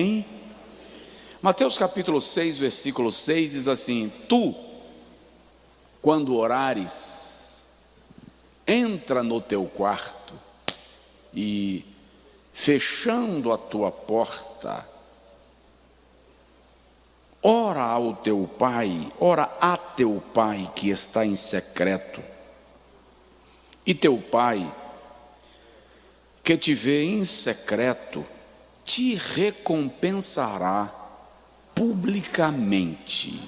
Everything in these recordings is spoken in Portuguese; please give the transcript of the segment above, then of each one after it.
Amém? Mateus capítulo 6, versículo 6 diz assim: Tu, quando orares, entra no teu quarto e, fechando a tua porta, ora a teu pai que está em secreto, e teu pai que te vê em secreto te recompensará publicamente.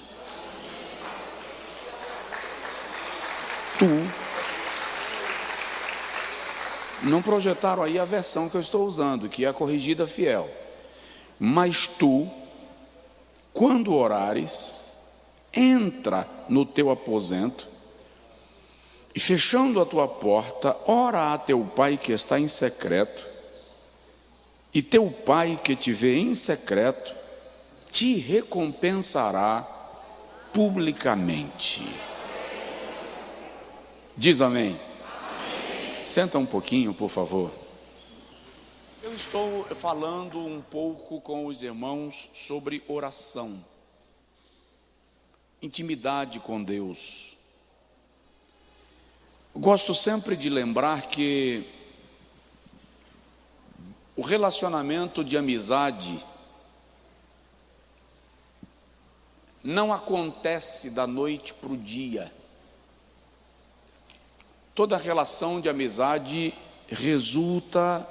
Não projetaram aí a versão que eu estou usando, que é a corrigida fiel. Mas tu, quando orares, entra no teu aposento e, fechando a tua porta, ora a teu pai que está em secreto, e teu pai que te vê em secreto te recompensará publicamente. Diz amém. Senta um pouquinho, por favor. Eu estou falando um pouco com os irmãos sobre oração, intimidade com Deus. Gosto sempre de lembrar que o relacionamento de amizade não acontece da noite para o dia. Toda relação de amizade resulta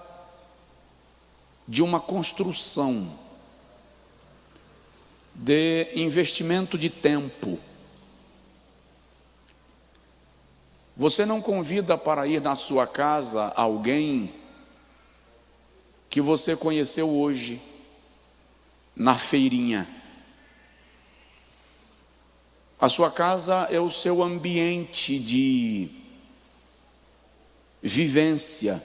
de uma construção, de investimento de tempo. Você não convida para ir na sua casa alguém que você conheceu hoje, na feirinha. A sua casa é o seu ambiente de vivência.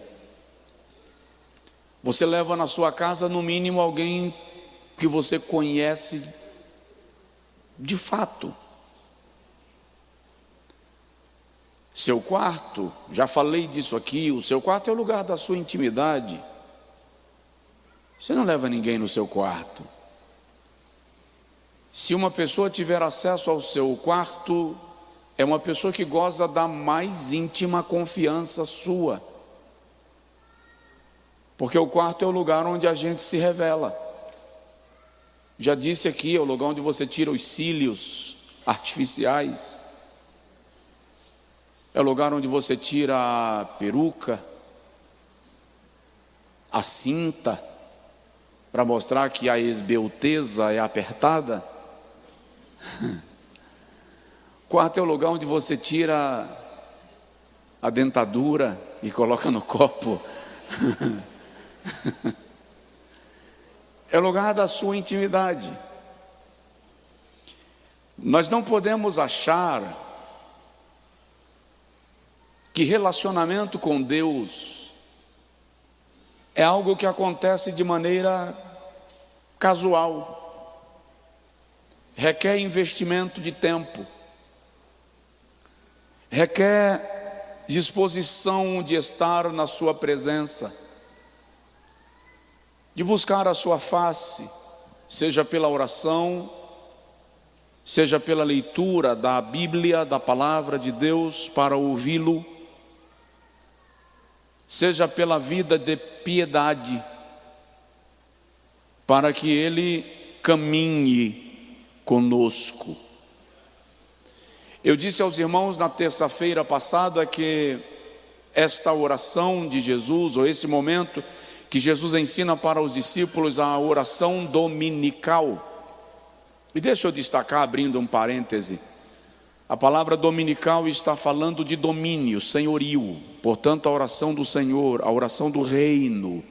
Você leva na sua casa, no mínimo, alguém que você conhece de fato. Seu quarto, já falei disso aqui, o seu quarto é o lugar da sua intimidade. Você não leva ninguém no seu quarto. Se uma pessoa tiver acesso ao seu quarto, é uma pessoa que goza da mais íntima confiança sua. Porque o quarto é o lugar onde a gente se revela. Já disse aqui, é o lugar onde você tira os cílios artificiais. É o lugar onde você tira a peruca, a cinta, para mostrar que a esbelteza é apertada. Quarto é o lugar onde você tira a dentadura e coloca no copo. É o lugar da sua intimidade. Nós não podemos achar que relacionamento com Deus é algo que acontece de maneira casual. Requer investimento de tempo. Requer disposição de estar na sua presença, de buscar a sua face, seja pela oração, seja pela leitura da Bíblia, da palavra de Deus, para ouvi-lo, seja pela vida de piedade, para que Ele caminhe conosco. Eu disse aos irmãos na terça-feira passada que esta oração de Jesus, ou esse momento que Jesus ensina para os discípulos, a oração dominical. E deixa eu destacar, abrindo um parêntese, a palavra dominical está falando de domínio, senhorio, portanto a oração do Senhor, a oração do reino.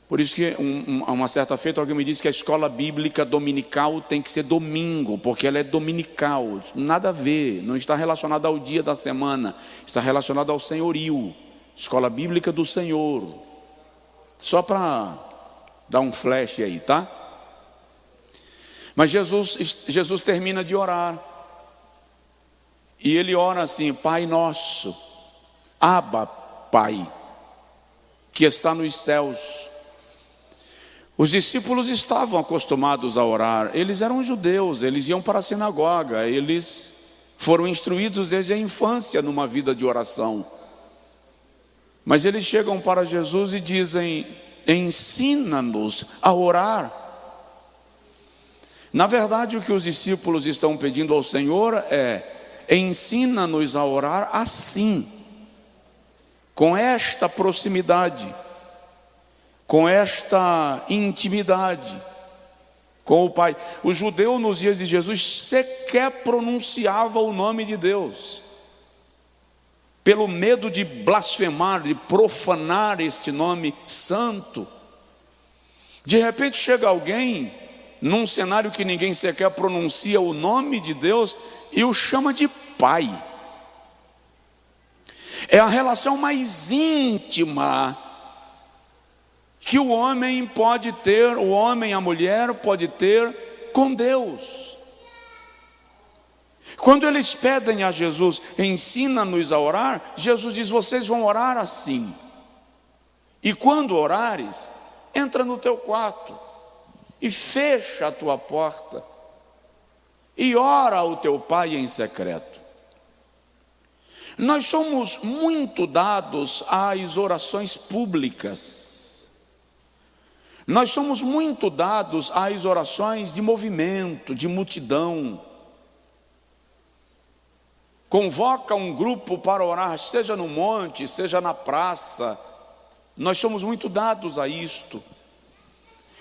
Por isso que uma certa feita alguém me disse que a escola bíblica dominical tem que ser domingo, porque ela é dominical. Nada a ver, não está relacionada ao dia da semana, está relacionada ao senhorio, escola bíblica do Senhor. Só para dar um flash aí, tá? Mas Jesus termina de orar, e ele ora assim: Pai nosso, Abba, Pai, que está nos céus, Os discípulos estavam acostumados a orar, eles eram judeus, eles iam para a sinagoga, eles foram instruídos desde a infância numa vida de oração. Mas eles chegam para Jesus e dizem: ensina-nos a orar. Na verdade, o que os discípulos estão pedindo ao Senhor é: ensina-nos a orar assim, com esta proximidade, com esta intimidade com o Pai. O judeu nos dias de Jesus sequer pronunciava o nome de Deus, pelo medo de blasfemar, de profanar este nome santo. De repente chega alguém num cenário que ninguém sequer pronuncia o nome de Deus e o chama de Pai. É a relação mais íntima que o homem pode ter, o homem, a mulher pode ter com Deus. Quando eles pedem a Jesus: ensina-nos a orar, Jesus diz: vocês vão orar assim. E quando orares, entra no teu quarto e fecha a tua porta e ora ao teu Pai em secreto. Nós somos muito dados às orações públicas. Nós somos muito dados às orações de movimento, de multidão. Convoca um grupo para orar, seja no monte, seja na praça. Nós somos muito dados a isto.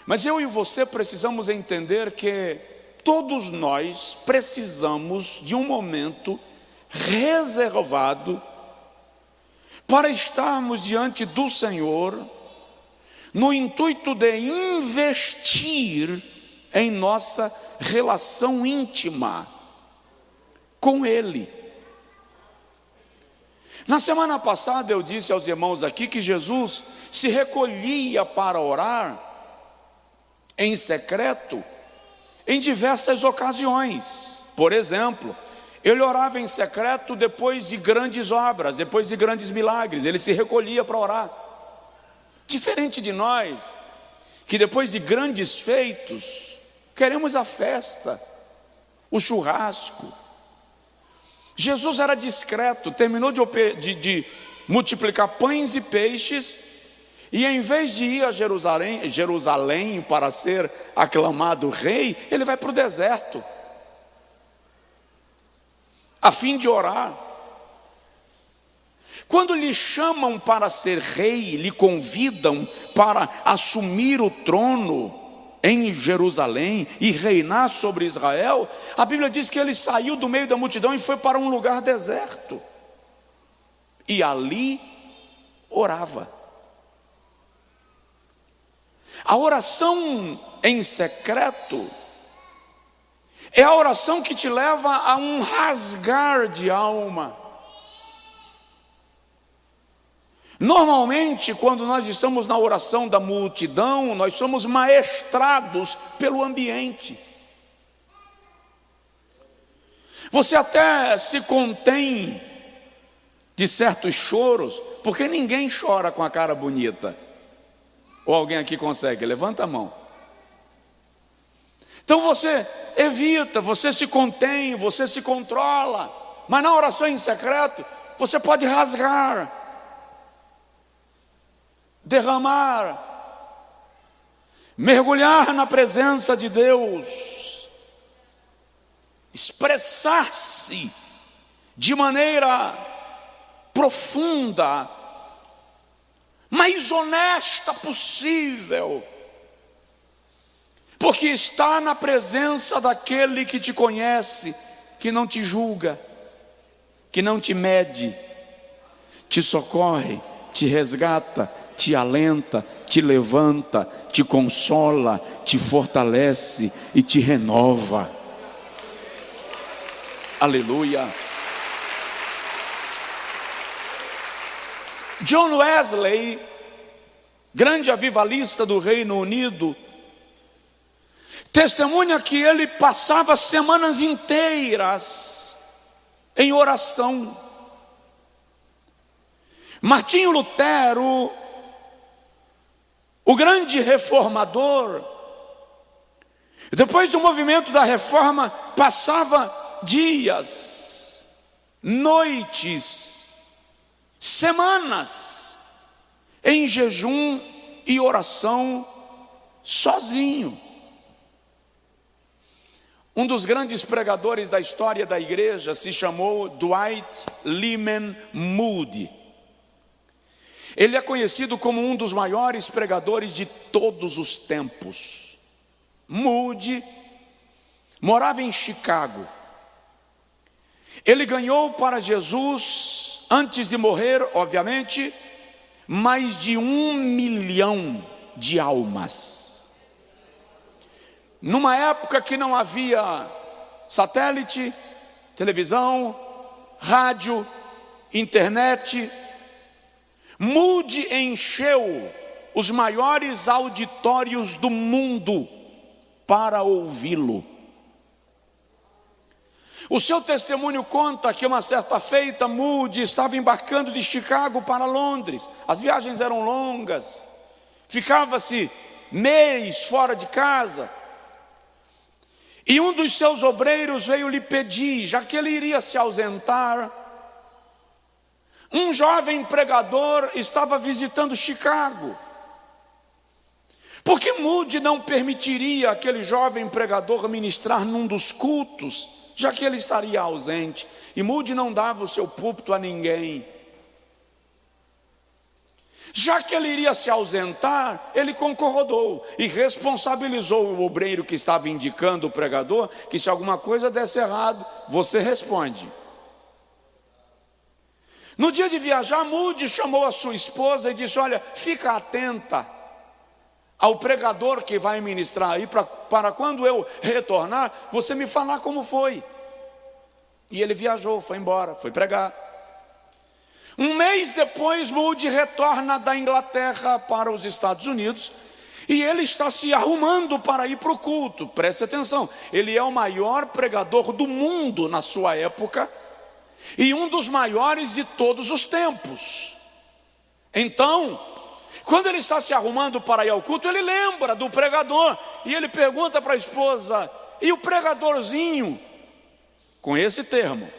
Mas eu e você precisamos entender que todos nós precisamos de um momento reservado para estarmos diante do Senhor, no intuito de investir em nossa relação íntima com Ele. Na semana passada eu disse aos irmãos aqui que Jesus se recolhia para orar em secreto em diversas ocasiões. Por exemplo, ele orava em secreto depois de grandes obras, depois de grandes milagres, ele se recolhia para orar. Diferente de nós, que depois de grandes feitos, queremos a festa, o churrasco. Jesus era discreto, terminou de multiplicar pães e peixes, e em vez de ir a Jerusalém para ser aclamado rei, ele vai para o deserto, a fim de orar. Quando lhe chamam para ser rei, lhe convidam para assumir o trono em Jerusalém e reinar sobre Israel, a Bíblia diz que ele saiu do meio da multidão e foi para um lugar deserto, e ali orava. A oração em secreto é a oração que te leva a um rasgar de alma. Normalmente, quando nós estamos na oração da multidão, nós somos maestrados pelo ambiente. Você até se contém de certos choros, porque ninguém chora com a cara bonita. Ou alguém aqui consegue? Levanta a mão. Então você evita, você se contém, você se controla. Mas na oração em secreto, você pode rasgar, derramar, mergulhar na presença de Deus, expressar-se de maneira profunda, mais honesta possível, porque está na presença daquele que te conhece, que não te julga, que não te mede, te socorre, te resgata, te alenta, te levanta, te consola, te fortalece e te renova. Aleluia. John Wesley, grande avivalista do Reino Unido, testemunha que ele passava semanas inteiras em oração. Martinho Lutero o grande reformador. Depois do movimento da reforma, passava dias, noites, semanas em jejum e oração sozinho. Um dos grandes pregadores da história da igreja se chamou Dwight Lyman Moody. Ele é conhecido como um dos maiores pregadores de todos os tempos. Moody morava em Chicago. Ele ganhou para Jesus, antes de morrer, obviamente, mais de 1 milhão de almas. Numa época que não havia satélite, televisão, rádio, internet, Moody encheu os maiores auditórios do mundo para ouvi-lo. O seu testemunho conta que uma certa feita Moody estava embarcando de Chicago para Londres. As viagens eram longas, ficava-se mês fora de casa. E um dos seus obreiros veio lhe pedir, já que ele iria se ausentar. Um jovem pregador estava visitando Chicago. Por que Moody não permitiria aquele jovem pregador ministrar num dos cultos, já que ele estaria ausente? E Moody não dava o seu púlpito a ninguém. Já que ele iria se ausentar, ele concordou e responsabilizou o obreiro que estava indicando o pregador, que se alguma coisa desse errado, você responde. No dia de viajar, Moody chamou a sua esposa e disse: olha, fica atenta ao pregador que vai ministrar aí, para quando eu retornar, você me falar como foi. E ele viajou, foi embora, foi pregar. Um mês depois, Moody retorna da Inglaterra para os Estados Unidos, e ele está se arrumando para ir para o culto. Preste atenção, ele é o maior pregador do mundo na sua época, e um dos maiores de todos os tempos. Então, quando ele está se arrumando para ir ao culto, ele lembra do pregador, e ele pergunta para a esposa: e o pregadorzinho? Com esse termo.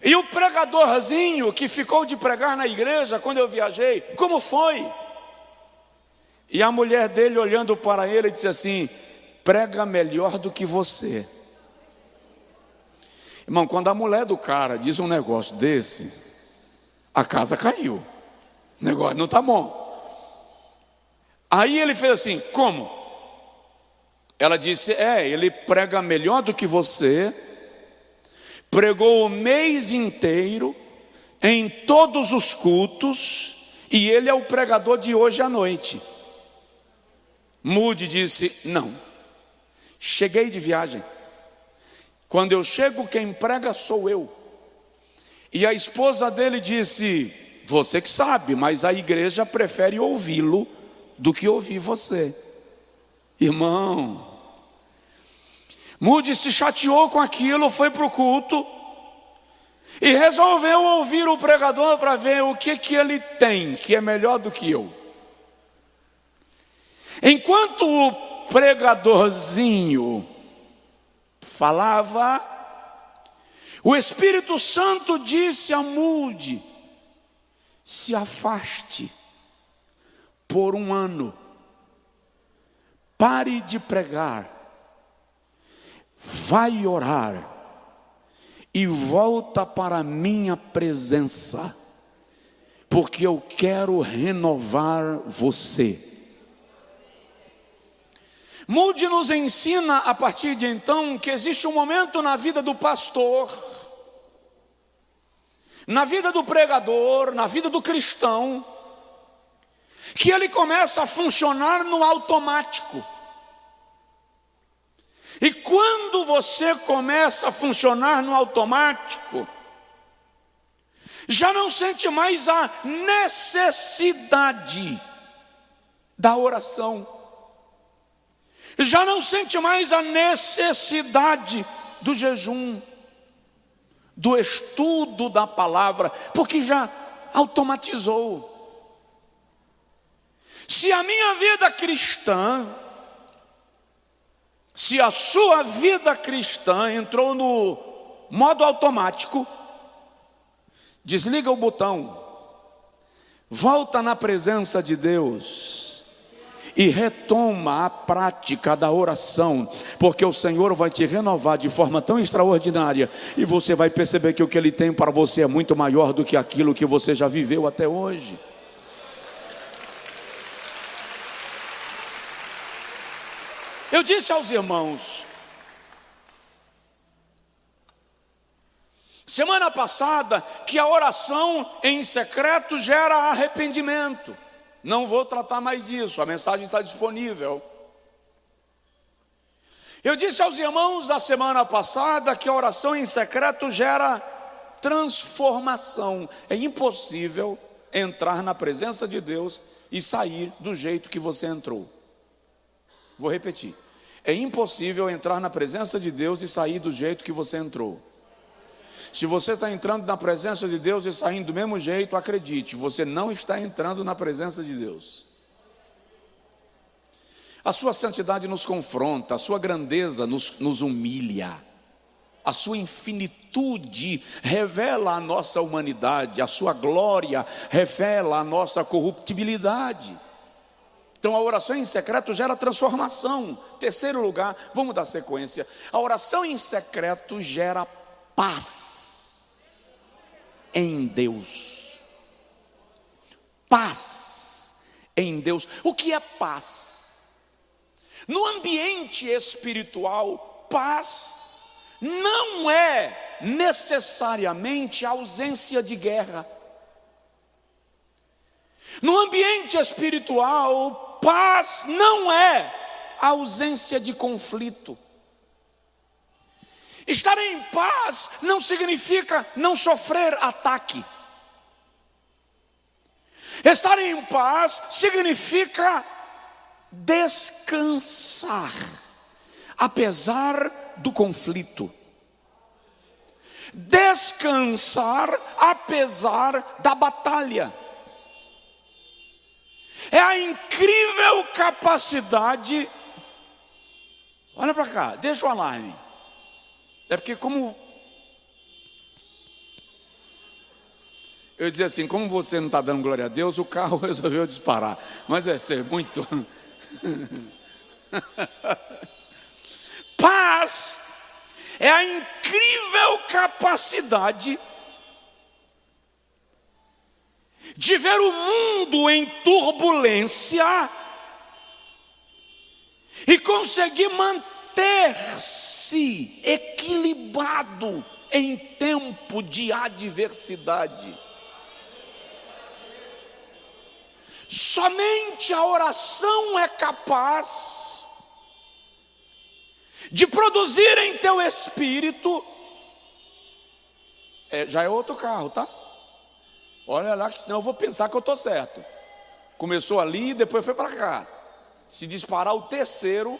E o pregadorzinho que ficou de pregar na igreja quando eu viajei, como foi? E a mulher dele, olhando para ele, disse assim: prega melhor do que você. Irmão, quando a mulher do cara diz um negócio desse, a casa caiu. O negócio não está bom. Aí ele fez assim: como? Ela disse: ele prega melhor do que você. Pregou o mês inteiro, em todos os cultos, e ele é o pregador de hoje à noite. Moody disse: não, cheguei de viagem. Quando eu chego, quem prega sou eu. E a esposa dele disse: você que sabe, mas a igreja prefere ouvi-lo do que ouvir você. Irmão, Moody se chateou com aquilo, foi para o culto e resolveu ouvir o pregador para ver o que ele tem, que é melhor do que eu. Enquanto o pregadorzinho falava, o Espírito Santo disse a Moody: se afaste por 1 ano, pare de pregar, vai orar e volta para a minha presença, porque eu quero renovar você. Moody nos ensina a partir de então que existe um momento na vida do pastor, na vida do pregador, na vida do cristão, que ele começa a funcionar no automático. E quando você começa a funcionar no automático, já não sente mais a necessidade da oração, já não sente mais a necessidade do jejum, do estudo da palavra, porque já automatizou. Se a minha vida cristã, se a sua vida cristã entrou no modo automático, desliga o botão, volta na presença de Deus e retoma a prática da oração, porque o Senhor vai te renovar de forma tão extraordinária, e você vai perceber que o que Ele tem para você é muito maior do que aquilo que você já viveu até hoje. Eu disse aos irmãos, semana passada, que a oração em secreto gera arrependimento. Não vou tratar mais disso, a mensagem está disponível. Eu disse aos irmãos da semana passada que a oração em secreto gera transformação. É impossível entrar na presença de Deus e sair do jeito que você entrou. Vou repetir. É impossível entrar na presença de Deus e sair do jeito que você entrou. Se você está entrando na presença de Deus e saindo do mesmo jeito, acredite, você não está entrando na presença de Deus. A sua santidade nos confronta, a sua grandeza nos humilha, a sua infinitude revela a nossa humanidade, a sua glória revela a nossa corruptibilidade. Então a oração em secreto gera transformação. Terceiro lugar, vamos dar sequência. A oração em secreto gera paz em Deus. Paz em Deus. O que é paz? No ambiente espiritual, paz não é necessariamente a ausência de guerra. No ambiente espiritual, paz não é a ausência de conflito. Estar em paz não significa não sofrer ataque. Estar em paz significa descansar, apesar do conflito. Descansar apesar da batalha. É a incrível capacidade. Olha para cá, deixa o alarme. É porque como eu dizia assim, como você não está dando glória a Deus, o carro resolveu disparar. Mas é ser muito. Paz é a incrível capacidade de ver o mundo em turbulência e conseguir manter-se equilibrado em tempo de adversidade. Somente a oração é capaz de produzir em teu espírito. Já é outro carro, tá? Olha lá, que senão eu vou pensar que eu estou certo. Começou ali e depois foi para cá. Se disparar o terceiro,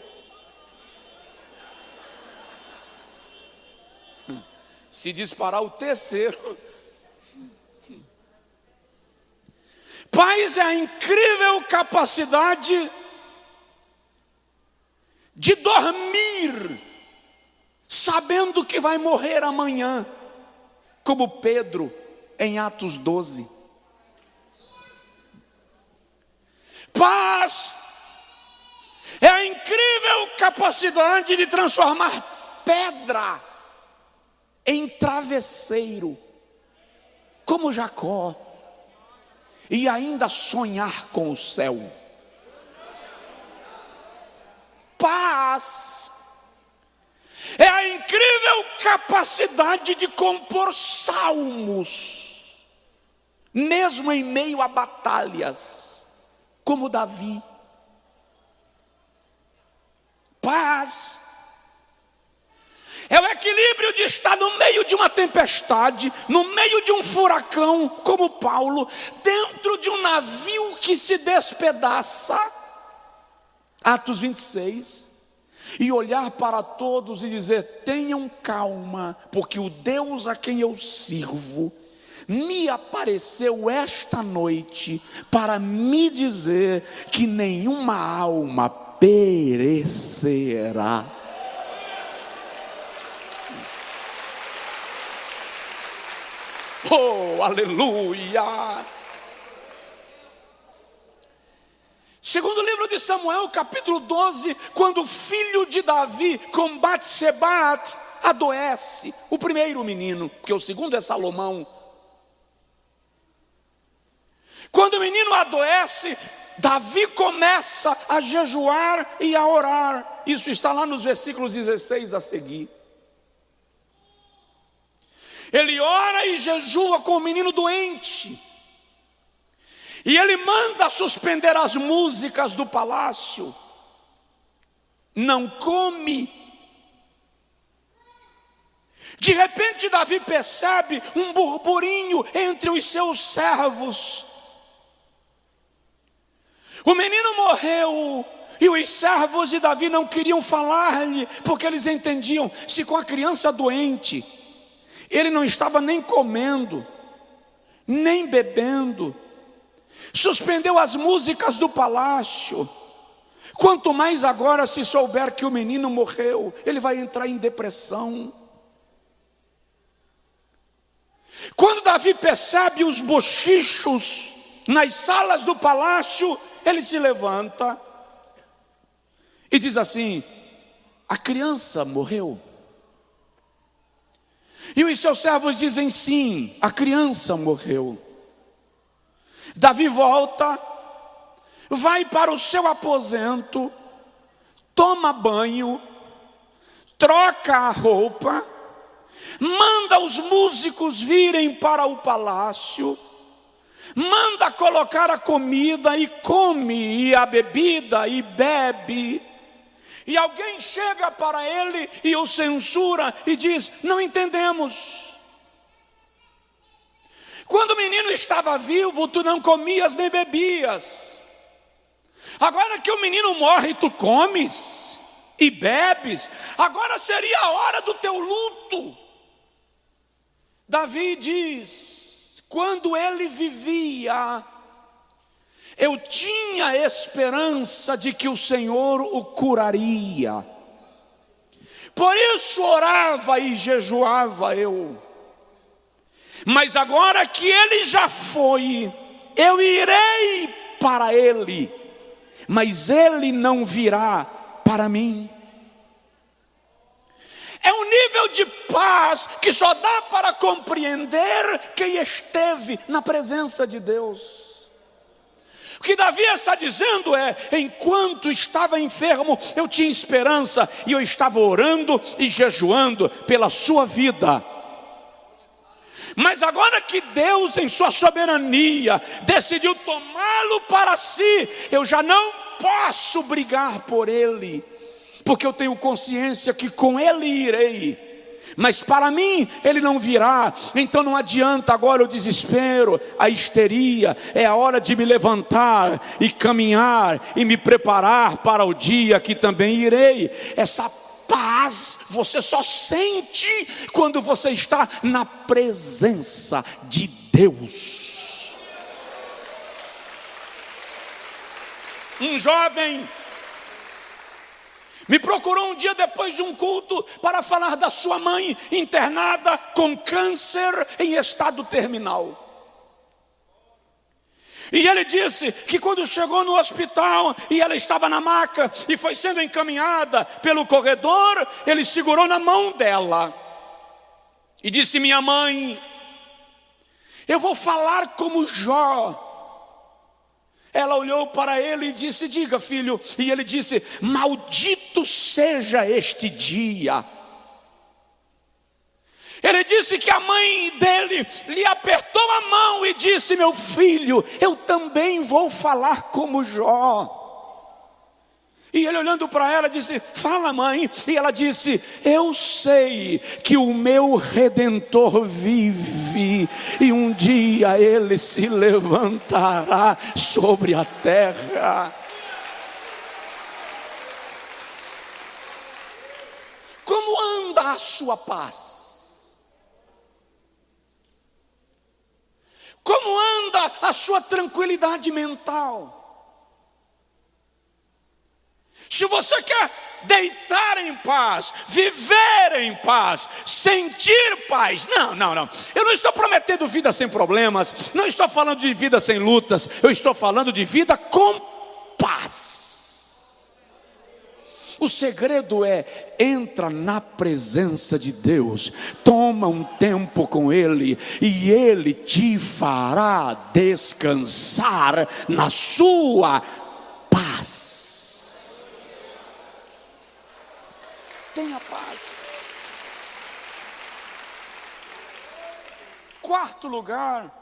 paz é a incrível capacidade de dormir sabendo que vai morrer amanhã, como Pedro em Atos 12. Paz é a incrível capacidade de transformar pedra em travesseiro, como Jacó, e ainda sonhar com o céu. Paz é a incrível capacidade de compor salmos, mesmo em meio a batalhas, como Davi. Paz é o equilíbrio de estar no meio de uma tempestade, no meio de um furacão, como Paulo, dentro de um navio que se despedaça, Atos 26, e olhar para todos e dizer: tenham calma, porque o Deus a quem eu sirvo me apareceu esta noite para me dizer que nenhuma alma perecerá. Oh, aleluia! Segundo livro de Samuel, capítulo 12, quando o filho de Davi com Batseba adoece, o primeiro menino, porque o segundo é Salomão. Quando o menino adoece, Davi começa a jejuar e a orar. Isso está lá nos versículos 16 a seguir. Ele ora e jejua com o menino doente. E ele manda suspender as músicas do palácio. Não come. De repente Davi percebe um burburinho entre os seus servos. O menino morreu e os servos de Davi não queriam falar-lhe, porque eles entendiam, se com a criança doente, ele não estava nem comendo, nem bebendo, suspendeu as músicas do palácio, quanto mais agora se souber que o menino morreu, ele vai entrar em depressão. Quando Davi percebe os bochichos nas salas do palácio, ele se levanta e diz assim: a criança morreu? E os seus servos dizem: sim, a criança morreu. Davi volta, vai para o seu aposento, toma banho, troca a roupa, manda os músicos virem para o palácio, manda colocar a comida e come, e a bebida e bebe. E alguém chega para ele e o censura e diz: não entendemos. Quando o menino estava vivo, tu não comias nem bebias. Agora que o menino morre, tu comes e bebes. Agora seria a hora do teu luto. Davi diz: quando ele vivia, eu tinha esperança de que o Senhor o curaria. Por isso orava e jejuava eu. Mas agora que ele já foi, eu irei para ele, mas ele não virá para mim. É um nível de paz que só dá para compreender quem esteve na presença de Deus. O que Davi está dizendo é: enquanto estava enfermo, eu tinha esperança, e eu estava orando e jejuando pela sua vida. Mas agora que Deus, em sua soberania, decidiu tomá-lo para si, eu já não posso brigar por ele, porque eu tenho consciência que com ele irei, mas para mim ele não virá. Então não adianta agora o desespero, a histeria. É a hora de me levantar e caminhar e me preparar para o dia que também irei. Essa paz você só sente quando você está na presença de Deus. Um jovem me procurou um dia depois de um culto para falar da sua mãe internada com câncer em estado terminal. E ele disse que quando chegou no hospital e ela estava na maca e foi sendo encaminhada pelo corredor, ele segurou na mão dela e disse: minha mãe, eu vou falar como Jó. Ela olhou para ele e disse: diga, filho. E ele disse: maldito seja este dia. Ele disse que a mãe dele lhe apertou a mão e disse: meu filho, eu também vou falar como Jó. E ele, olhando para ela, disse: fala, mãe. E ela disse: eu sei que o meu Redentor vive, e um dia ele se levantará sobre a terra. Como anda a sua paz? sua tranquilidade mental. Se você quer deitar em paz, viver em paz, sentir paz, não. Eu não estou prometendo vida sem problemas, não estou falando de vida sem lutas, eu estou falando de vida com paz. O segredo é: entra na presença de Deus, toma um tempo com Ele, e Ele te fará descansar na sua paz. Tenha paz. Quarto lugar,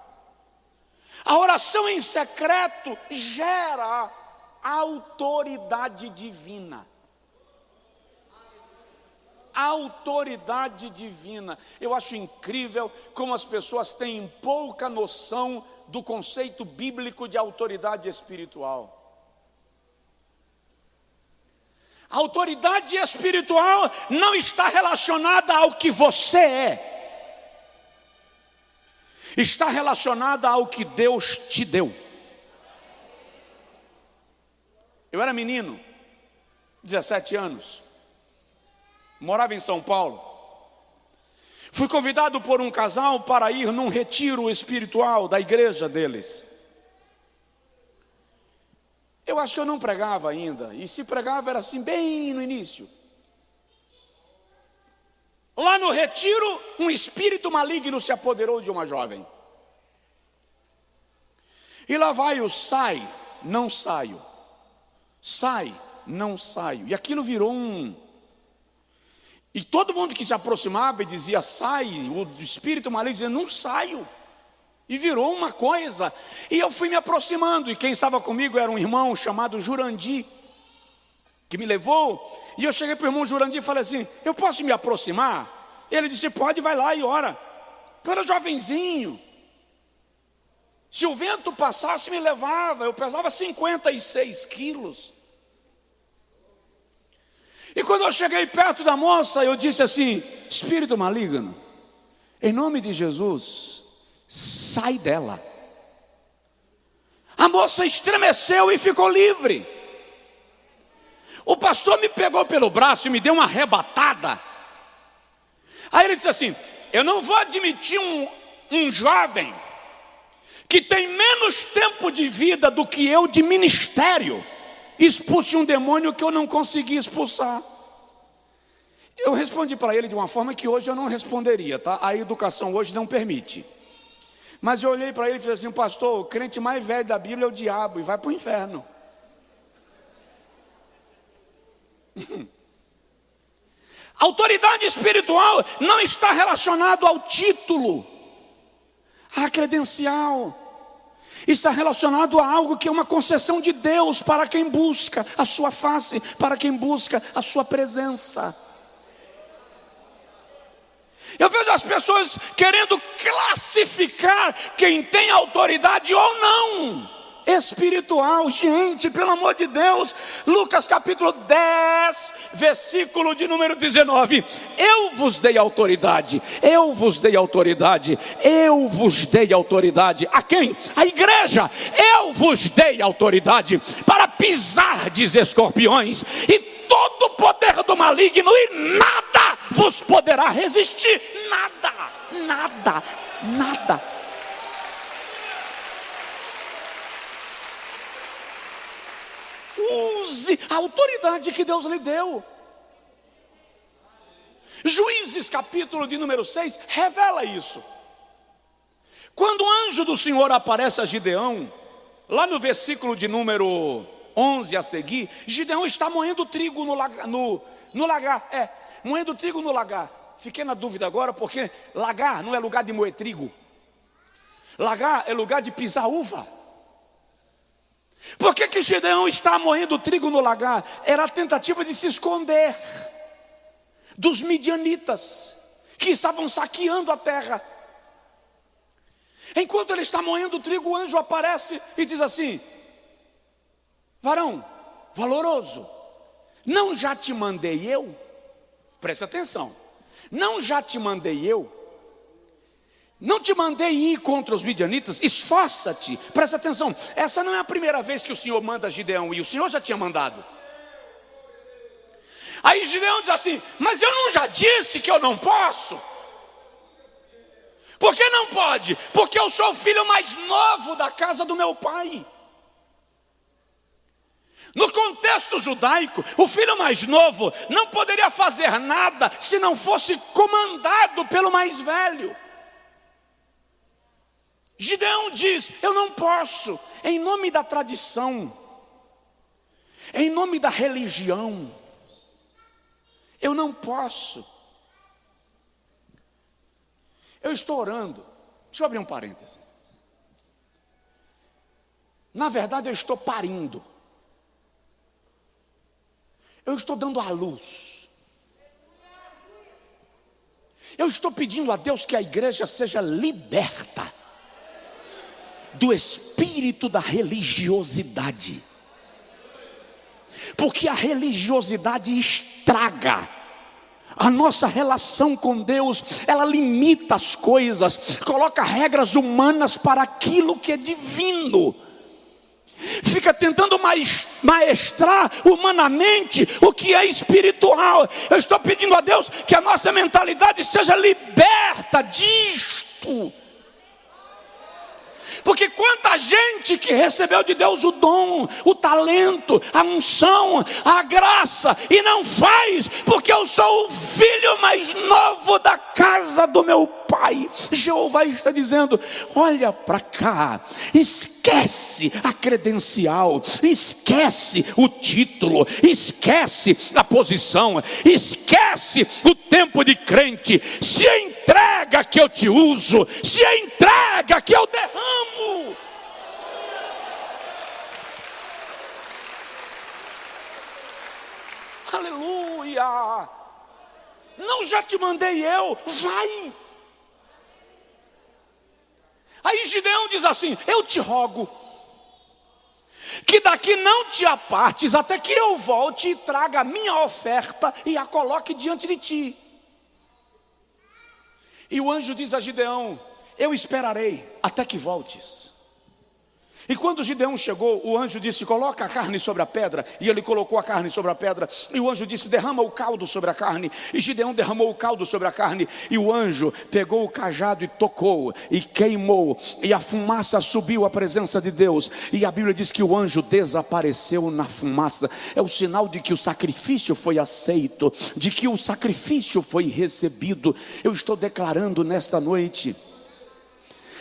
a oração em secreto gera autoridade divina. Autoridade divina. Eu acho incrível como as pessoas têm pouca noção do conceito bíblico de autoridade espiritual. A autoridade espiritual não está relacionada ao que você é, está relacionada ao que Deus te deu. Eu era menino, 17 anos, morava em São Paulo. Fui convidado por um casal para ir num retiro espiritual da igreja deles. Eu acho que eu não pregava ainda, e se pregava era assim, bem no início. Lá no retiro, um espírito maligno se apoderou de uma jovem. E lá vai o sai, não saio. Sai, não saio. E aquilo virou E todo mundo que se aproximava e dizia sai, o espírito maligno dizia não saio. E virou uma coisa, e eu fui me aproximando, e quem estava comigo era um irmão chamado Jurandir, que me levou, e eu cheguei para o irmão Jurandir e falei assim, eu posso me aproximar? Ele disse, pode, vai lá e ora. Eu era jovenzinho, se o vento passasse me levava, eu pesava 56 quilos. E quando eu cheguei perto da moça, eu disse assim, espírito maligno, em nome de Jesus, sai dela. A moça estremeceu e ficou livre. O pastor me pegou pelo braço e me deu uma arrebatada. Aí ele disse assim, eu não vou admitir um jovem que tem menos tempo de vida do que eu de ministério expulse um demônio que eu não consegui expulsar. Eu respondi para ele de uma forma que hoje eu não responderia, tá? A educação hoje não permite. Mas eu olhei para ele e falei assim, pastor, o crente mais velho da Bíblia é o diabo e vai para o inferno. Autoridade espiritual não está relacionado ao título, à credencial. Está relacionado a algo que é uma concessão de Deus para quem busca a sua face, para quem busca a sua presença. Eu vejo as pessoas querendo classificar quem tem autoridade ou não espiritual. Gente, pelo amor de Deus, Lucas capítulo 10, versículo de número 19. Eu vos dei autoridade, eu vos dei autoridade, eu vos dei autoridade. A quem? A igreja. Eu vos dei autoridade para pisardes escorpiões e todo o poder do maligno, e nada vos poderá resistir. Nada. Use a autoridade que Deus lhe deu. Juízes capítulo de número 6 revela isso. Quando o anjo do Senhor aparece a Gideão, lá no versículo de número 11 a seguir, Gideão está moendo trigo no lagar. Moendo trigo no lagar. Fiquei na dúvida agora, porque lagar não é lugar de moer trigo. Lagar é lugar de pisar uva. Por que Gideão está moendo trigo no lagar? Era a tentativa de se esconder dos midianitas que estavam saqueando a terra. Enquanto ele está moendo trigo, o anjo aparece e diz assim: varão valoroso, não já te mandei eu? Preste atenção. Não já te mandei eu Não te mandei ir contra os midianitas? Esforça-te. Presta atenção, essa não é a primeira vez que o Senhor manda Gideão ir, o Senhor já tinha mandado. Aí Gideão diz assim: mas eu não já disse que eu não posso? Por que não pode? Porque eu sou o filho mais novo da casa do meu pai. No contexto judaico, o filho mais novo não poderia fazer nada se não fosse comandado pelo mais velho. Gideão diz: eu não posso, em nome da tradição, em nome da religião, eu não posso. Eu estou orando, deixa eu abrir um parêntese. Na verdade eu estou parindo. Eu estou dando à luz. Eu estou pedindo a Deus que a igreja seja liberta do espírito da religiosidade. Porque a religiosidade estraga a nossa relação com Deus, ela limita as coisas, coloca regras humanas para aquilo que é divino. Fica tentando maestrar humanamente o que é espiritual. Eu estou pedindo a Deus que a nossa mentalidade seja liberta disto. Porque quanta gente que recebeu de Deus o dom, o talento, a unção, a graça, e não faz, porque eu sou o filho mais novo da casa do meu pai. Jeová está dizendo: olha para cá, esquece a credencial, esquece o título, esquece a posição, esquece o tempo de crente, se entrega que eu te uso, se entrega que eu derramo. Aleluia! Não já te mandei eu? Vai! Aí Gideão diz assim: eu te rogo que daqui não te apartes até que eu volte e traga a minha oferta e a coloque diante de ti. E o anjo diz a Gideão: eu esperarei até que voltes. E quando Gideão chegou, o anjo disse: coloca a carne sobre a pedra. E ele colocou a carne sobre a pedra. E o anjo disse: derrama o caldo sobre a carne. E Gideão derramou o caldo sobre a carne. E o anjo pegou o cajado e tocou e queimou, e a fumaça subiu à presença de Deus. E a Bíblia diz que o anjo desapareceu na fumaça. É o sinal de que o sacrifício foi aceito, de que o sacrifício foi recebido. Eu estou declarando nesta noite,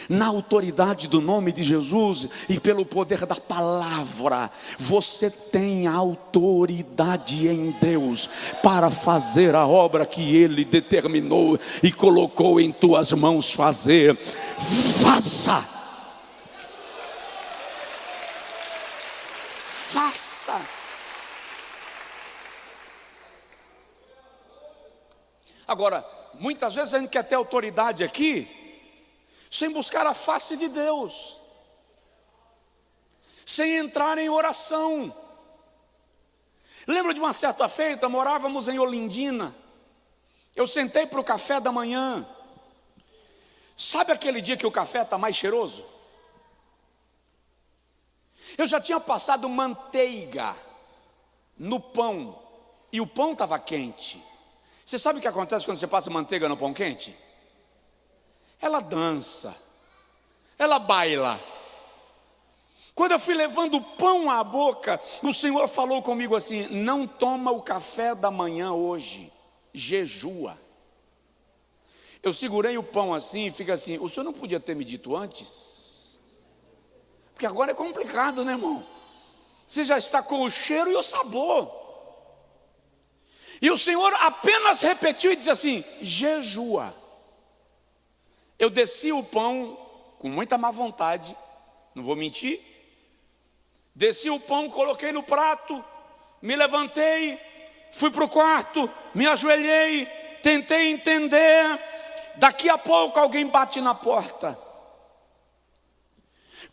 na autoridade do nome de Jesus e pelo poder da palavra, você tem autoridade em Deus para fazer a obra que Ele determinou e colocou em tuas mãos fazer. Faça! Faça! Agora, muitas vezes a gente quer ter autoridade aqui sem buscar a face de Deus, sem entrar em oração. Lembro de uma certa feita, morávamos em Olindina. Eu sentei para o café da manhã. Sabe aquele dia que o café está mais cheiroso? Eu já tinha passado manteiga no pão, e o pão estava quente. Você sabe o que acontece quando você passa manteiga no pão quente? Ela dança, ela baila. Quando eu fui levando o pão à boca, o Senhor falou comigo assim: não toma o café da manhã hoje, jejua. Eu segurei o pão assim e fica assim: o Senhor não podia ter me dito antes? Porque agora é complicado, né, irmão? Você já está com o cheiro e o sabor. E o Senhor apenas repetiu e disse assim: jejua. Eu desci o pão com muita má vontade, não vou mentir. Desci o pão, coloquei no prato, me levantei, fui para o quarto, me ajoelhei, tentei entender. Daqui a pouco alguém bate na porta.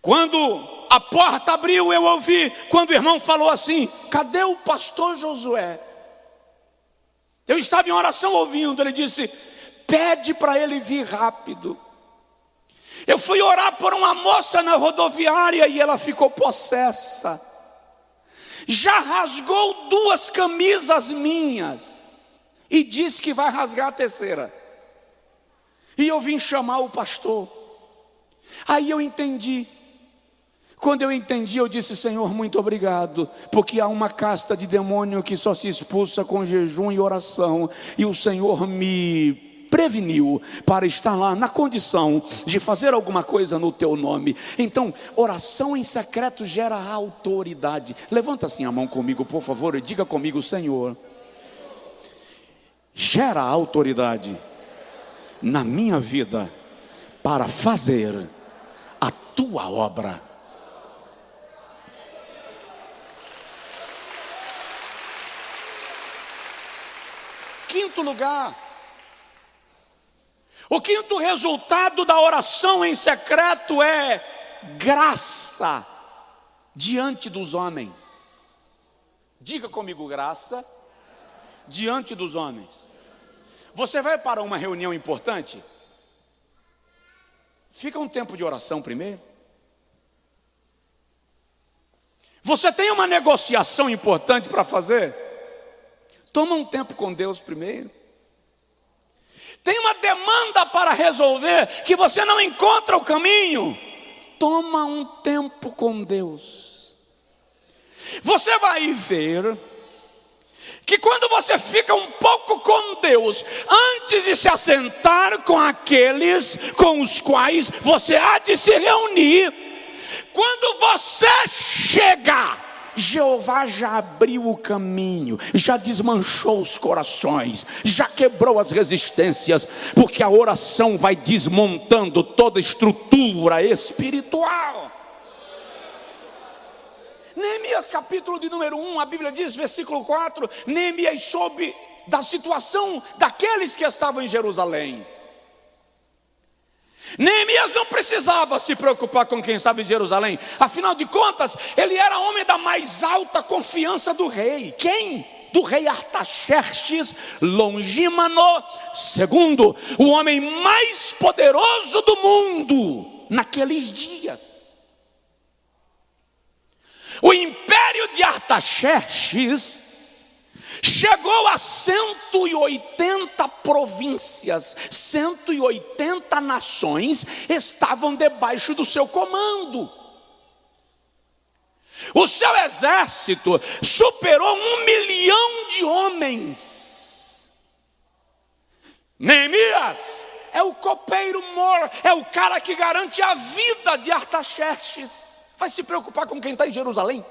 Quando a porta abriu, eu ouvi, quando o irmão falou assim: cadê o pastor Josué? Eu estava em oração ouvindo, ele disse: pede para ele vir rápido. Eu fui orar por uma moça na rodoviária e ela ficou possessa. Já rasgou 2 camisas minhas e disse que vai rasgar a terceira. E eu vim chamar o pastor. Aí eu entendi. Quando eu entendi, eu disse: Senhor, muito obrigado, porque há uma casta de demônio que só se expulsa com jejum e oração, e o Senhor me preveniu para estar lá na condição de fazer alguma coisa no teu nome. Então, oração em secreto gera autoridade. Levanta assim a mão comigo, por favor, e diga comigo: Senhor, gera autoridade na minha vida para fazer a tua obra. Quinto lugar, o quinto resultado da oração em secreto é graça diante dos homens. Diga comigo: graça diante dos homens. Você vai para uma reunião importante? Fica um tempo de oração primeiro. Você tem uma negociação importante para fazer? Toma um tempo com Deus primeiro. Tem uma demanda para resolver que você não encontra o caminho? Toma um tempo com Deus. Você vai ver que quando você fica um pouco com Deus, antes de se assentar com aqueles com os quais você há de se reunir, quando você chega, Jeová já abriu o caminho, já desmanchou os corações, já quebrou as resistências, porque a oração vai desmontando toda estrutura espiritual. Neemias capítulo de número 1, a Bíblia diz, versículo 4, Neemias soube da situação daqueles que estavam em Jerusalém. Neemias não precisava se preocupar com quem estava em Jerusalém. Afinal de contas, ele era homem da mais alta confiança do rei. Quem? Do rei Artaxerxes Longímano II, o homem mais poderoso do mundo naqueles dias. O império de Artaxerxes chegou a 180 províncias, 180 nações estavam debaixo do seu comando. O seu exército superou 1 milhão de homens. Neemias é o copeiro-mor, é o cara que garante a vida de Artaxerxes. Vai se preocupar com quem está em Jerusalém?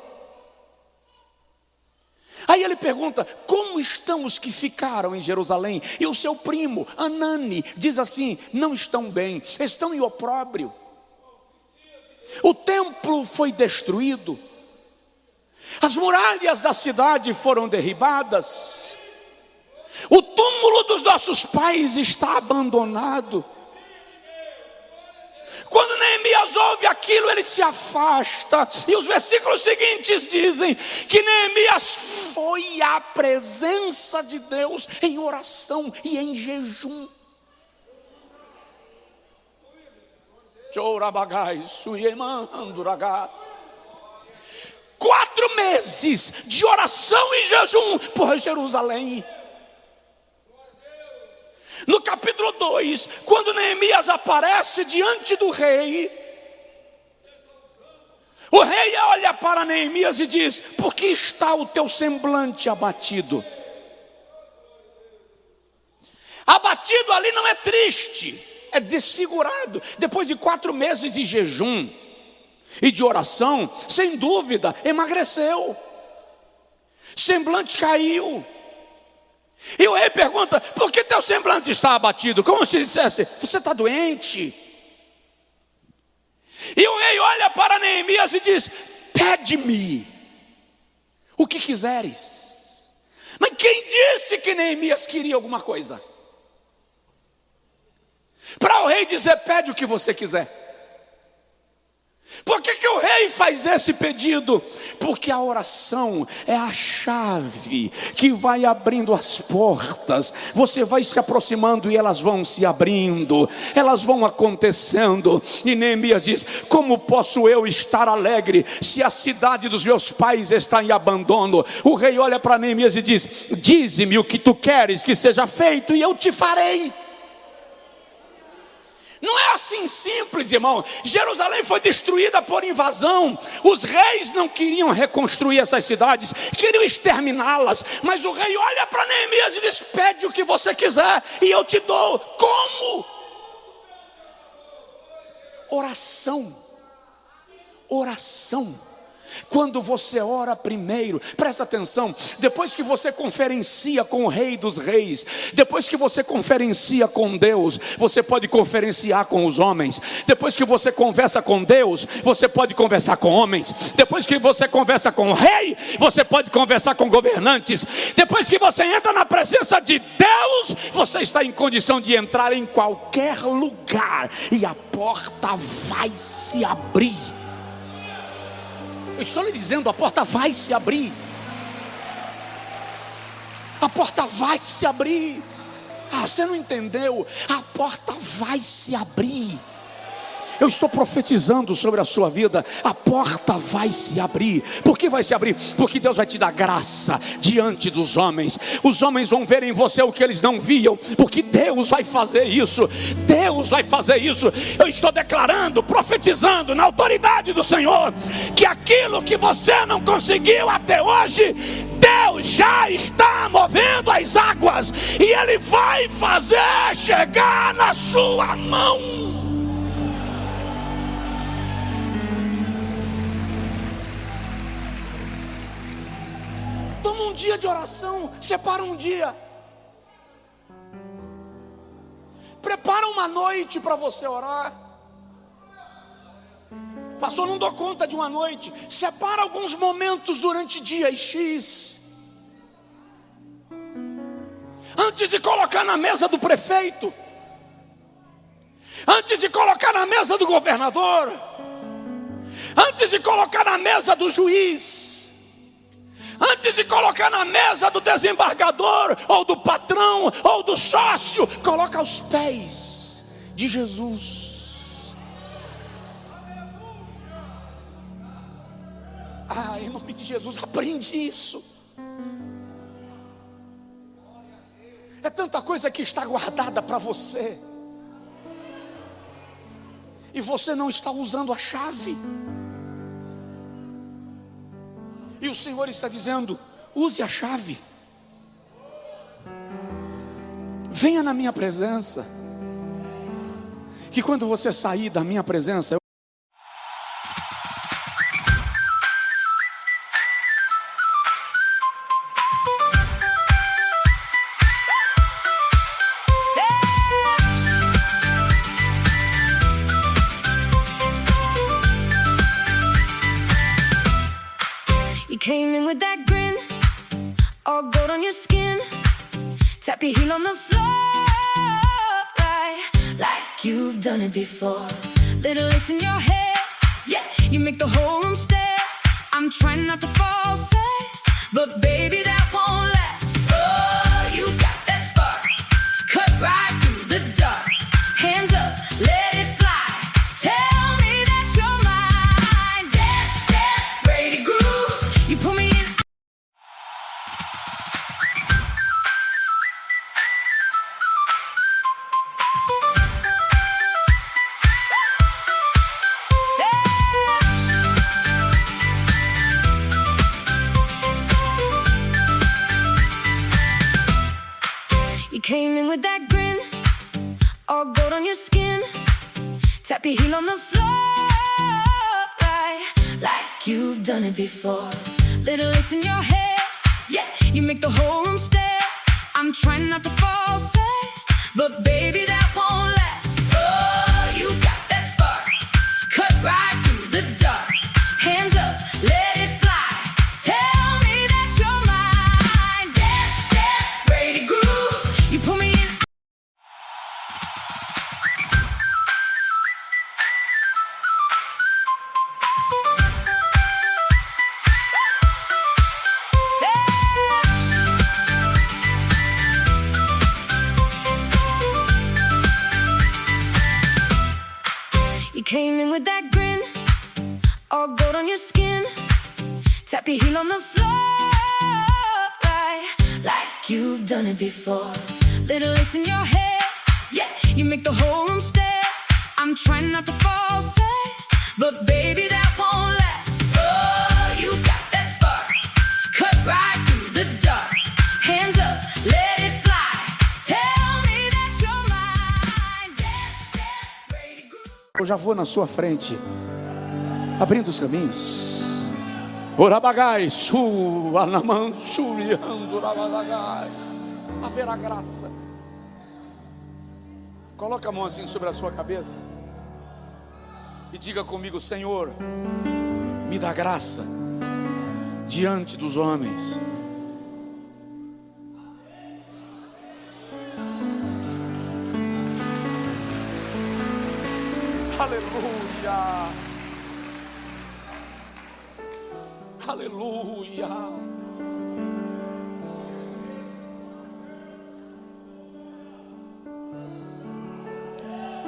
Aí ele pergunta: como estão os que ficaram em Jerusalém? E o seu primo, Anani, diz assim: não estão bem, estão em opróbrio. O templo foi destruído, as muralhas da cidade foram derribadas, o túmulo dos nossos pais está abandonado. Quando Neemias ouve aquilo, ele se afasta. E os versículos seguintes dizem que Neemias foi à presença de Deus em oração e em jejum. 4 meses de oração e jejum por Jerusalém. No capítulo 2, quando Neemias aparece diante do rei, o rei olha para Neemias e diz: por que está o teu semblante abatido? Abatido ali não é triste, é desfigurado. Depois de 4 meses de jejum e de oração, sem dúvida, emagreceu, semblante caiu. E o rei pergunta: por que teu semblante está abatido? Como se dissesse: você está doente. E o rei olha para Neemias e diz: pede-me o que quiseres. Mas quem disse que Neemias queria alguma coisa? Para o rei dizer: pede o que você quiser. Por que o rei faz esse pedido? Porque a oração é a chave que vai abrindo as portas. Você vai se aproximando e elas vão se abrindo, elas vão acontecendo. E Neemias diz: como posso eu estar alegre se a cidade dos meus pais está em abandono? O rei olha para Neemias e diz: dize-me o que tu queres que seja feito e eu te farei. Não é assim simples, irmão. Jerusalém foi destruída por invasão. Os reis não queriam reconstruir essas cidades, queriam exterminá-las. Mas o rei olha para Neemias e diz: pede o que você quiser e eu te dou. Como? Oração. Oração. Quando você ora primeiro, presta atenção, depois que você conferencia com o Rei dos Reis, depois que você conferencia com Deus, você pode conferenciar com os homens. Depois que você conversa com Deus, você pode conversar com homens. Depois que você conversa com o Rei, você pode conversar com governantes. Depois que você entra na presença de Deus, você está em condição de entrar em qualquer lugar e a porta vai se abrir. Eu estou lhe dizendo, a porta vai se abrir. A porta vai se abrir. Ah, você não entendeu? A porta vai se abrir. Eu estou profetizando sobre a sua vida. A porta vai se abrir. Por que vai se abrir? Porque Deus vai te dar graça diante dos homens. Os homens vão ver em você o que eles não viam, porque Deus vai fazer isso. Deus vai fazer isso. Eu estou declarando, profetizando na autoridade do Senhor, que aquilo que você não conseguiu até hoje, Deus já está movendo as águas e Ele vai fazer chegar na sua mão. Toma um dia de oração, separa um dia, prepara uma noite para você orar. Pastor, não dou conta de uma noite. Separa alguns momentos durante dias X. Antes de colocar na mesa do prefeito, antes de colocar na mesa do governador, antes de colocar na mesa do juiz, antes de colocar na mesa do desembargador, ou do patrão, ou do sócio, coloca aos pés de Jesus. Ah, em nome de Jesus, aprende isso. É tanta coisa que está guardada para você, e você não está usando a chave. E o Senhor está dizendo: use a chave. Venha na minha presença, que quando você sair da minha presença, came in with that grin, all gold on your skin. Tap your heel on the floor, like you've done it before. Little lace in your hair, yeah, you make the whole room stare. I'm trying not to fall fast, but baby that won't last. Oh, you got that spark, cut right through the dark. Hands up, let it fly. Tell me that you're mine. Dance, dance, Brady groove. You pull me in. You came in with that grin, all gold on your skin. Tap your heel on the floor, like you've done it before. Little lace in your hair, yeah, you make the whole room stare. I'm trying not to fall fast, but baby that won't last. Oh, you got that spark, cut right through the dark. Hands up, let it fly. Tell me that you're mine. Dance, dance, Brady groove. You pull me in. Tap your heel on the floor, like you've done it before. Little lace in your hair, yeah, you make the whole room stare. I'm trying not to fall fast, but baby, that won't last. Oh, you got that spark, cut right through the dark. Hands up, let it fly. Tell me that you're mine. Dance, dance, Brady groove. Eu já vou na sua frente, abrindo os caminhos. Orabagai, su, anaman, suriando, orabagais. Haverá graça. Coloca a mão assim sobre a sua cabeça e diga comigo: Senhor, me dá graça diante dos homens. Aleluia, aleluia.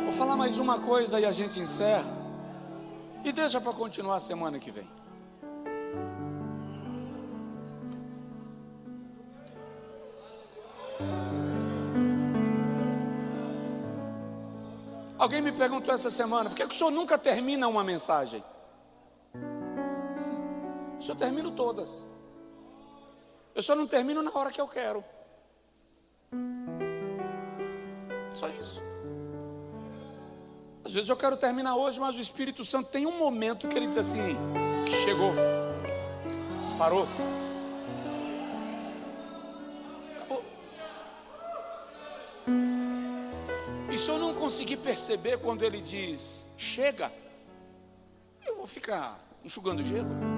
Vou falar mais uma coisa e a gente encerra. E deixa para continuar a semana que vem. Alguém me perguntou essa semana: por que o senhor nunca termina uma mensagem? O senhor termina todas. Eu só não termino na hora que eu quero. Só isso. Às vezes eu quero terminar hoje, mas o Espírito Santo tem um momento que ele diz assim: chegou, parou, acabou. E se eu não conseguir perceber quando ele diz chega, eu vou ficar enxugando gelo.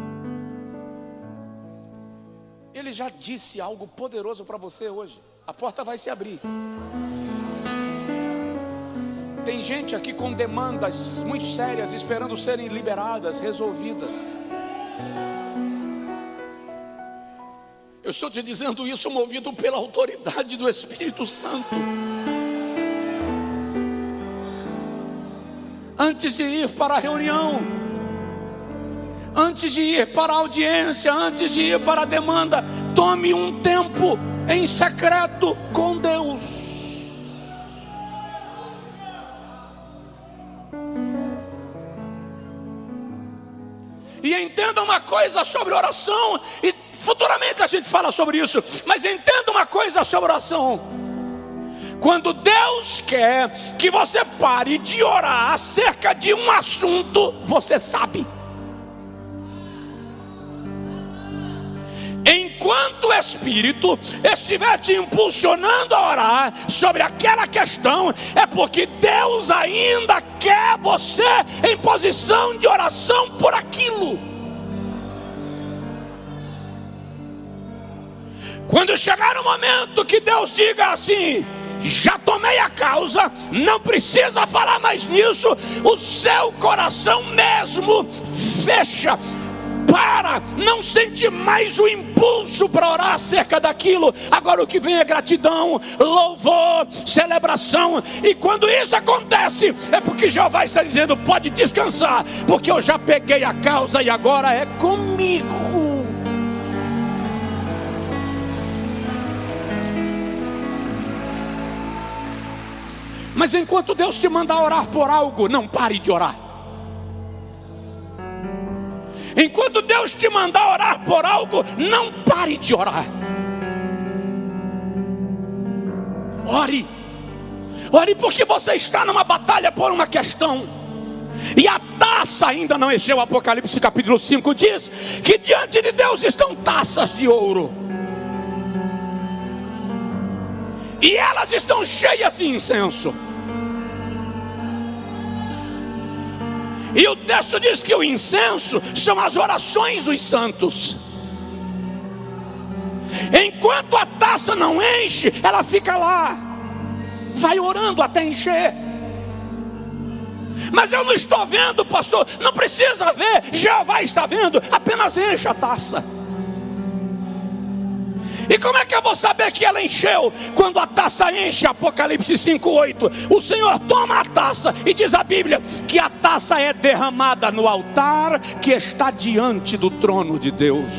Ele já disse algo poderoso para você hoje. A porta vai se abrir. Tem gente aqui com demandas muito sérias, esperando serem liberadas, resolvidas. Eu estou te dizendo isso movido pela autoridade do Espírito Santo. Antes de ir para a reunião, antes de ir para a audiência, antes de ir para a demanda, tome um tempo em secreto com Deus. E entenda uma coisa sobre oração, e futuramente a gente fala sobre isso, mas entenda uma coisa sobre oração. Quando Deus quer que você pare de orar acerca de um assunto, você sabe. Enquanto o Espírito estiver te impulsionando a orar sobre aquela questão, é porque Deus ainda quer você em posição de oração por aquilo. Quando chegar o momento que Deus diga assim: já tomei a causa, não precisa falar mais nisso, o seu coração mesmo fecha, para, não sente mais o impulso para orar acerca daquilo. Agora o que vem é gratidão, louvor, celebração. E quando isso acontece, é porque Jeová está dizendo: pode descansar, porque eu já peguei a causa e agora é comigo. Mas enquanto Deus te mandar orar por algo, não pare de orar. Enquanto Deus te mandar orar por algo, não pare de orar. Ore. Ore, porque você está numa batalha por uma questão. E a taça ainda não encheu. O Apocalipse capítulo 5 diz que diante de Deus estão taças de ouro. E elas estão cheias de incenso. E o texto diz que o incenso são as orações dos santos. Enquanto a taça não enche, ela fica lá, vai orando até encher. Mas eu não estou vendo, pastor. Não precisa ver, Jeová está vendo. Apenas enche a taça. E como é que eu vou saber que ela encheu? Quando a taça enche, Apocalipse 5:8, o Senhor toma a taça e diz a Bíblia que a taça é derramada no altar que está diante do trono de Deus.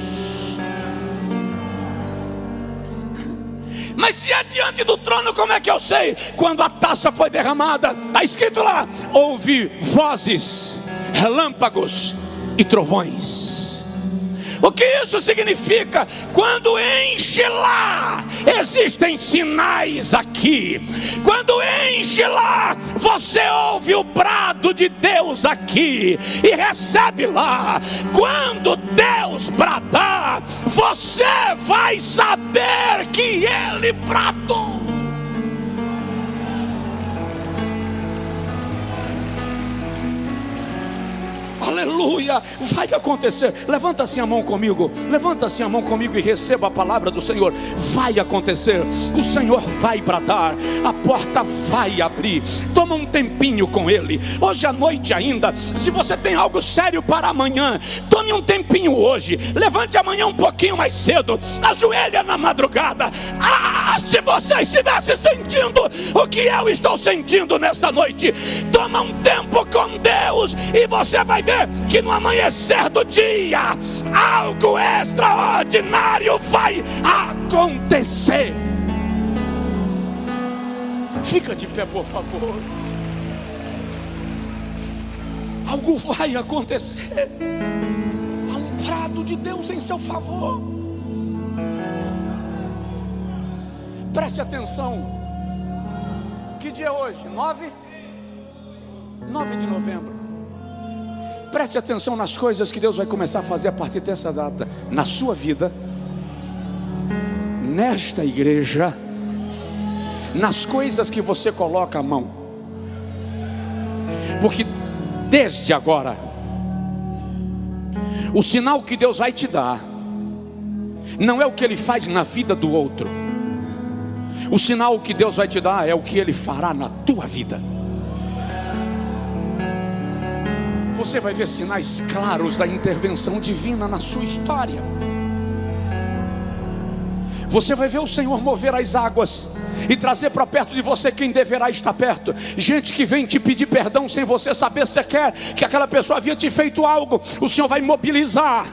Mas se é diante do trono, como é que eu sei? Quando a taça foi derramada, está escrito lá: houve vozes, relâmpagos e trovões. O que isso significa? Quando enche lá, existem sinais aqui. Quando enche lá, você ouve o brado de Deus aqui e recebe lá. Quando Deus bradar, você vai saber que Ele bradou. Aleluia, vai acontecer. Levanta assim a mão comigo, levanta assim a mão comigo e receba a palavra do Senhor. Vai acontecer, o Senhor vai bradar, a porta vai abrir. Toma um tempinho com Ele, hoje à noite ainda. Se você tem algo sério para amanhã, tome um tempinho hoje. Levante amanhã um pouquinho mais cedo, ajoelha na madrugada. Se você estivesse sentindo o que eu estou sentindo nesta noite, toma um tempo com Deus e você vai ver que no amanhecer do dia algo extraordinário vai acontecer. Fica de pé, por favor. Algo vai acontecer. Há um brado de Deus em seu favor. Preste atenção. Que dia é hoje? 9 de novembro. Preste atenção nas coisas que Deus vai começar a fazer a partir dessa data, na sua vida, nesta igreja, nas coisas que você coloca a mão. Porque desde agora, o sinal que Deus vai te dar não é o que Ele faz na vida do outro. O sinal que Deus vai te dar é o que Ele fará na tua vida. Você vai ver sinais claros da intervenção divina na sua história. Você vai ver o Senhor mover as águas e trazer para perto de você quem deverá estar perto. Gente que vem te pedir perdão sem você saber se quer, que aquela pessoa havia te feito algo. O Senhor vai mobilizar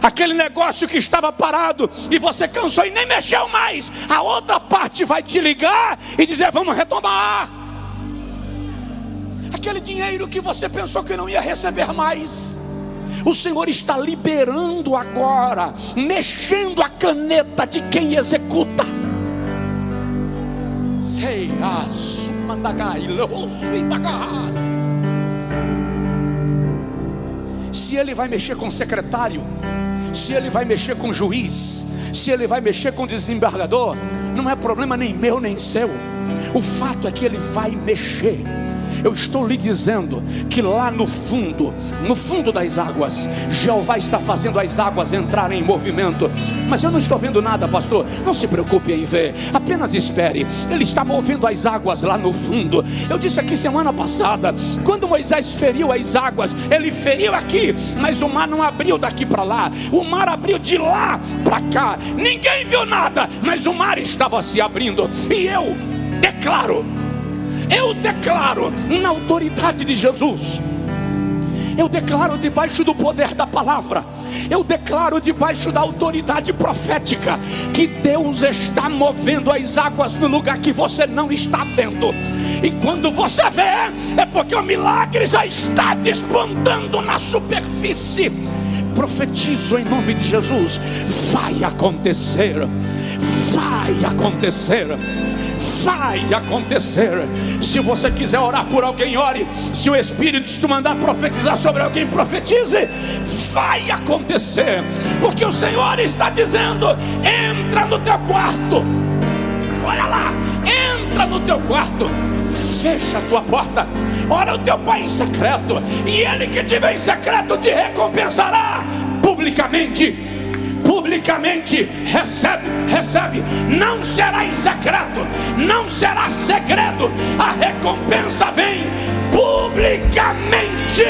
aquele negócio que estava parado e você cansou e nem mexeu mais. A outra parte vai te ligar e dizer: vamos retomar. Aquele dinheiro que você pensou que não ia receber mais, o Senhor está liberando agora, mexendo a caneta de quem executa. Se Ele vai mexer com o secretário, se Ele vai mexer com o juiz, se Ele vai mexer com o desembargador, não é problema nem meu nem seu. O fato é que Ele vai mexer. Eu estou lhe dizendo que lá no fundo das águas, Jeová está fazendo as águas entrarem em movimento. Mas eu não estou vendo nada, pastor. Não se preocupe em ver, apenas espere. Ele está movendo as águas lá no fundo. Eu disse aqui semana passada, quando Moisés feriu as águas, ele feriu aqui, mas o mar não abriu daqui para lá, o mar abriu de lá para cá. Ninguém viu nada, mas o mar estava se abrindo. E eu declaro na autoridade de Jesus, eu declaro debaixo do poder da palavra, eu declaro debaixo da autoridade profética, que Deus está movendo as águas no lugar que você não está vendo. E quando você vê, é porque o milagre já está despontando na superfície. Profetizo em nome de Jesus, vai acontecer, vai acontecer. Vai acontecer. Se você quiser orar por alguém, ore. Se o Espírito te mandar profetizar sobre alguém, profetize. Vai acontecer, porque o Senhor está dizendo: entra no teu quarto. Olha lá, entra no teu quarto, fecha a tua porta, ora ao teu Pai em secreto, e Ele que te vê em secreto te recompensará publicamente. Recebe, não será em secreto, não será segredo, a recompensa vem publicamente.